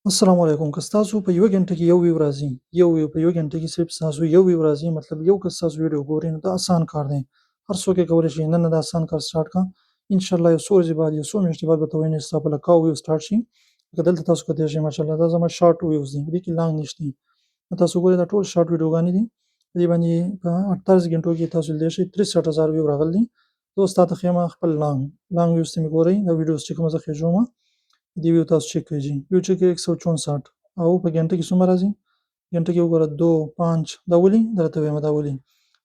السلام علیکم. که ستاسو په یوه ګنټه کې یو ویو راځي، په یوه ګنټه کې صرف ستاسو یو ویو راځي، مطلب یو کس ستاسو ویډیو ګوري، نو دا اسان کار دی. هر څوک یې کولی شي. نن دا اسان کار سټارټ کړه. انشاءالله یو څو ورځې بعد، یو څو میاشتې بعد به ته وینې ستا په لکاو ویو سټارټ شي. لکه دلته تاسو کتلی شئ، ماشاءالله دا زما شارټ ویوز دي، په دې کې لانګ نشته. نو تاسو ګورئ دا ټول شارټ ویډیوګانې دي. په دې باندې په 48 غنټو کې تاسو لیدلی شئ 63,000 ویو راغلي دي. زه اوس تاته ښیم خپل لانګ ویوز ته مې ګورئ. دا ویډیوز چې کومه زه خېژومه، دې ویو تاسو چیک کړئ جي. ویو چیک کړئ 164 او په ګنټه کې څومره راځي؟ ګنټه کې وګوره 2 5 دا ولې درته وایم دا ولې؟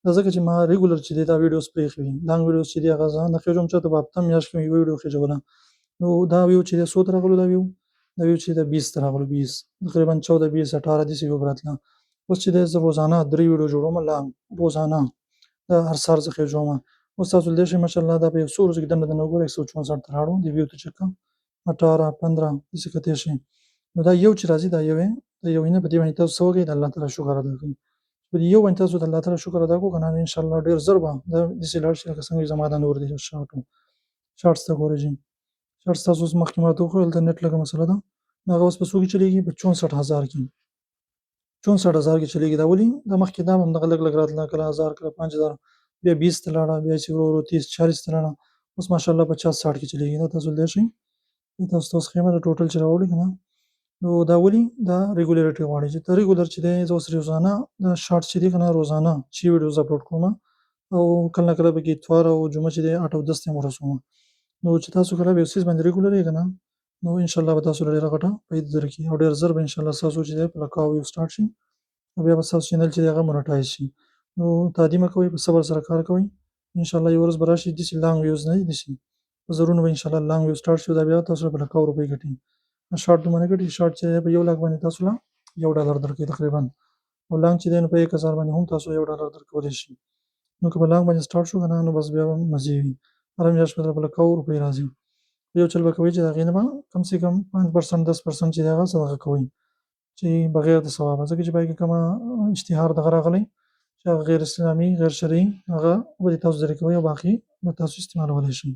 دا ځکه چې ما ریګولر چې دی دا ویډیوز پرېښي وي. لانګ ویډیوز چې دی هغه زه نه خېژوم چاته، په هفته میاشت کې مې یوه ویډیو خېژوله. نو دا ویو چې دی څو ته راغلو دا ویو؟ دا ویو چې دی 20 ته راغلو، 20 تقریبا 14 20 18 داسې ویو به راتله. اوس چې دی زه روزانه 3 ویډیو جوړومه لانګ، روزانه دا هر سهار زه خېژومه. اوس تاسو لیدلی شئ ماشاءالله دا په یو څو ورځو کې دننه دننه وګورئ 164 ته راوړو. دې ویو ته چک کړه 18 15 داسې کتلی شئ. نو دا یو چې راځي دا یو یې، دا یو یې نه، په دې باندې تاسو څه وکړئ؟ د الله تعالی شکر ادا کړئ. په دې یو باندې تاسو د الله تعالی شکر ادا کړو که نه، نو انشاءالله ډېر ژر به دا داسې لاړ شي لکه څنګه چې زما دا نور دی شارټس ته ګورئ جي. شارټس تاسو اوس مخکې ما ته وښویل دلته نیټ لږه مسله ده. نو هغه اوس په څو کې چلېږي؟ په 64,000 کې. 64,000 کې چلېږي. دا ولې؟ دا مخکې دا هم همدغه لږ لږ راتله، کله 1000 کله 5000 بیا 20 ته لاړه، بیا چې ورو ورو 30 40 ته لاړه. اوس ماشاءالله 50 60 کې چلېږي. دا تاسو لیدلی شئ. دا تاسو ته اوس ښیم دا ټوټل چې راوړي که نه. نو دا ولې؟ دا ریګولیرټي غواړي چې ته ریګولر چې دی زه اوس روزانه دا شارټس چې دی که نه روزانه چې ویډیوز اپلوډ کومه، او کله نه کله پکې اتوار او جمعه چې دی 8 او 10 ته هم ورسومه. نو چې تاسو کله په یو څیز باندې ریګولر یې که نه، نو انشاءالله به تاسو له ډېره غټه فایده درکړي، او ډېر ژر به انشاءالله ستاسو چې دی په لکاو ویو سټارټ شي، او بیا به ستاسو چینل چې دی هغه مونیټایز شي. نو تعدي مه کوئ، په صبر سره کار کوئ. انشاءالله یوه ورځ به راشي داسې لانګ ویوز نه داسې په زرونو به انشاءالله لانګ ویو سټارټ شي، دا بیا تاسو له په لکاو روپۍ ګټي. شارټ دومره نه ګټي. شارټ چې دی په 1 لاک باندې تاسو له $1 درکوي تقریبا، او لانګ چې دی نو په 1000 باندې هم تاسو $1 درکولی شي. نو که په لانګ باندې سټارټ شو که نه، نو بس بیا به مزې وي. هره میاشت به په لکاو روپۍ راځي. یو چل به کوئ چې د هغې نه به کم سے کم 5% 10% چې دی هغه صدقه کوئ، چې بغیر د ثوابه، ځکه چې په هغې کې کومه اشتهار دغه راغلی چې هغه غیر اسلامي غیر شرعي، هغه به دې تاسو ذرې کوئ او باقي به تاسو استعمالولی شئ.